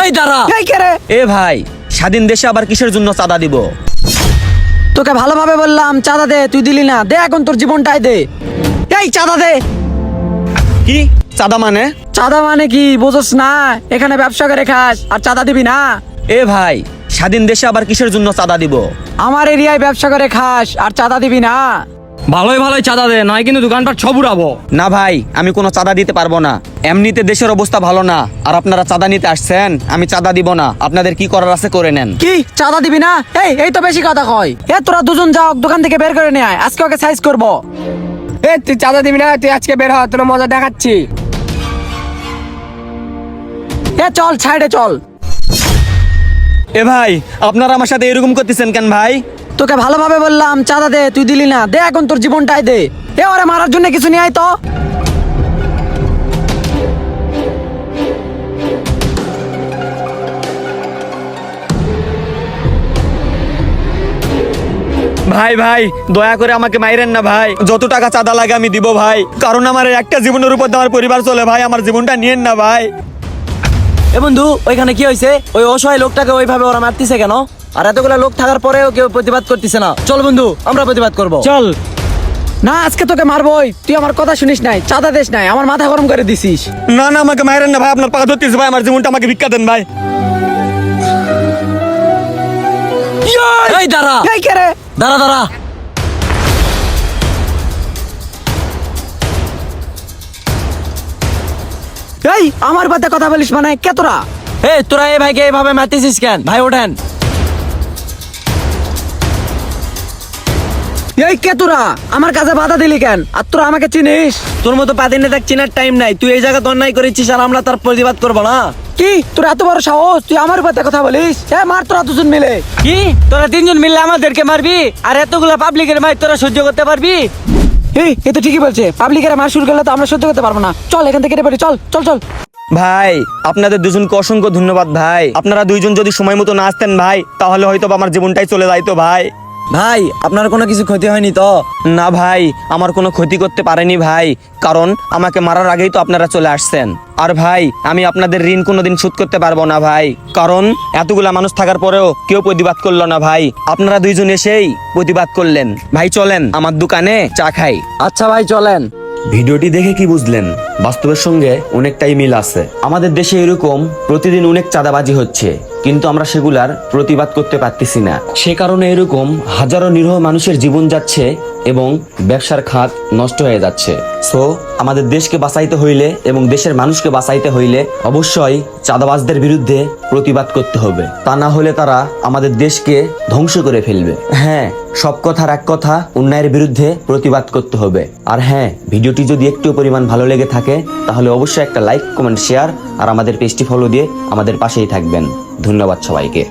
এই দাঁড়া। এই কে রে? এ ভাই, স্বাধীন দেশে আবার কিসের জন্য চাঁদা দিব? তোকে ভালোভাবে বললাম চাঁদা দে, তুই দিলি না। দে এখন তোর জীবনটাই দে। এই চাঁদা দে। কি চাঁদা মানে? চাঁদা মানে কি বুঝোস না? এখানে ব্যবসা করে খাস আর চাঁদা দিবি না? এ ভাই, স্বাধীন দেশে আবার কিসের জন্য চাঁদা দিব? আমার এরিয়ায় ব্যবসা করে খাস আর চাঁদা দিবি না? ভালোই ভালোই চাঁদা দে, নয় কিন্তু দোকানপাট সব উড়াবো। না ভাই, আমি কোনো চাঁদা দিতে পারবো না। এমনিতে দেশের অবস্থা ভালো না, আর আপনারা চাঁদা নিতে আসছেন। আমি চাঁদা দিব না, আপনাদের কি করার আছে করে নেন। কি চাঁদা দিবি না? এই এই তো বেশি কথা কয়। এ তোরা দুজন যাও, দোকান থেকে বের করে নিয়ে আয়, আজকে ওকে সাইজ করবো। এ তুই চাঁদা দিবি না? তুই আজকে বের হ, তোর মজা দেখাচ্ছি। এ চল সাইডে চল। এ ভাই, আপনারা আমার সাথে এরকম করতেছেন কেন ভাই? তোকে ভালোভাবে বললাম চাঁদা দে, তুই দিলি না। দে এখন তোর জীবনটাই দে। এ ওরে মারার জন্য কিছু নিয়ে আয় তো। ভাই ভাই, দয়া করে আমাকে মাইরেন না ভাই। যত টাকা চাঁদা লাগে আমি দিব ভাই, কারণ আমার এই একটা জীবনের উপর দিয়ে আমার পরিবার চলে ভাই। আমার জীবনটা নিয়েন না ভাই। এ বন্ধু, ওইখানে কি হয়েছে? ওই অসহায় লোকটাকে ওইভাবে ওরা মারতেছে কেন? আর এতগুলা লোক থাকার পরেও কেউ প্রতিবাদ করতেছে না। চল বন্ধু, আমরা প্রতিবাদ করব। চল। না আজকে তোকে মারবই। তুই আমার কথা শুনিস নাই, চাঁদা দিস নাই, আমার মাথা গরম করে দিছিস। না না, আমাকে মাইরেন না ভাই। আপনার পা ধরতেছে ভাই, আমার জীবনটা আমাকে ভিক্ষা দেন ভাই। এই দাঁড়া। এই কে রে? দাঁড়া দাঁড়া। এই আমার বাদে কথা বলিস মানে? কে তোরা? এই তোরা এই ভাইকে এইভাবে মারতেছিস কেন? ভাই ওঠেন। এই কে তোরা? আমার কাছে বাধা দিলি কেন? আর তোরা আমাকে চিনিস? তোর মতো পাতি নেতা চিনার টাইম নাই। তুই এই জায়গা অন্যায় করেছিস আর আমরা তার প্রতিবাদ করবো না? কি তোর এত বড় সাহস? তুই আমার বাদে কথা বলিস? হ্যাঁ মার তোরা দুজন মিলে। কি তোরা তিনজন মিললে আমাদেরকে মারবি? আর এতগুলা পাবলিকের মার তোরা সহ্য করতে পারবি? এই এ তো ঠিকই বলছে। পাবলিকের মার শুরু করলে তো আমরা সহ্য করতে পারবো না। চল এখান থেকে কেটে পড়ি। চল চল চল। ভাই, আপনাদের দুজনকে অসংখ্য ধন্যবাদ ভাই। আপনারা দুইজন যদি সময় মতো না আসতেন ভাই, তাহলে হয়তো আমার জীবনটাই চলে যাইতো ভাই। ভাই আপনার কোনো কিছু ক্ষতি হয়নি তো? না ভাই, আমার কোনো ক্ষতি করতে পারেনি ভাই, কারণ আমাকে মারার আগেই তো আপনারা চলে আসছেন। আর ভাই, আমি আপনাদের ঋণ কোনোদিন শোধ করতে পারবো না ভাই, কারণ এতগুলা মানুষ থাকার পরেও কেউ প্রতিবাদ করলো না ভাই। আপনারা দুইজন এসেই প্রতিবাদ করলেন। ভাই চলেন আমার দোকানে চা খাই। আচ্ছা ভাই চলেন। ভিডিওটি দেখে কি বুঝলেন? বাস্তবের সঙ্গে অনেকটাই মিল আছে। আমাদের দেশে এরকম প্রতিদিন অনেক চাঁদাবাজি হচ্ছে, কিন্তু আমরা সেগুলার প্রতিবাদ করতে পারতেছি না। সে কারণে এরকম হাজারো নিরীহ মানুষের জীবন যাচ্ছে এবং ব্যবসার খাত নষ্ট হয়ে যাচ্ছে। সো আমাদের দেশকে বাঁচাইতে হইলে এবং দেশের মানুষকে বাঁচাইতে হইলে অবশ্যই চাঁদাবাজদের বিরুদ্ধে প্রতিবাদ করতে হবে। তা না হলে তারা আমাদের দেশকে ধ্বংস করে ফেলবে। হ্যাঁ, সব কথার এক কথা, অন্যায়ের বিরুদ্ধে প্রতিবাদ করতে হবে। আর হ্যাঁ, ভিডিওটি যদি একটু পরিমাণ ভালো লেগে থাকে তাহলে অবশ্যই একটা লাইক, কমেন্ট, শেয়ার আর আমাদের পেজটি ফলো দিয়ে আমাদের পাশেই থাকবেন। ধন্যবাদ সবাইকে।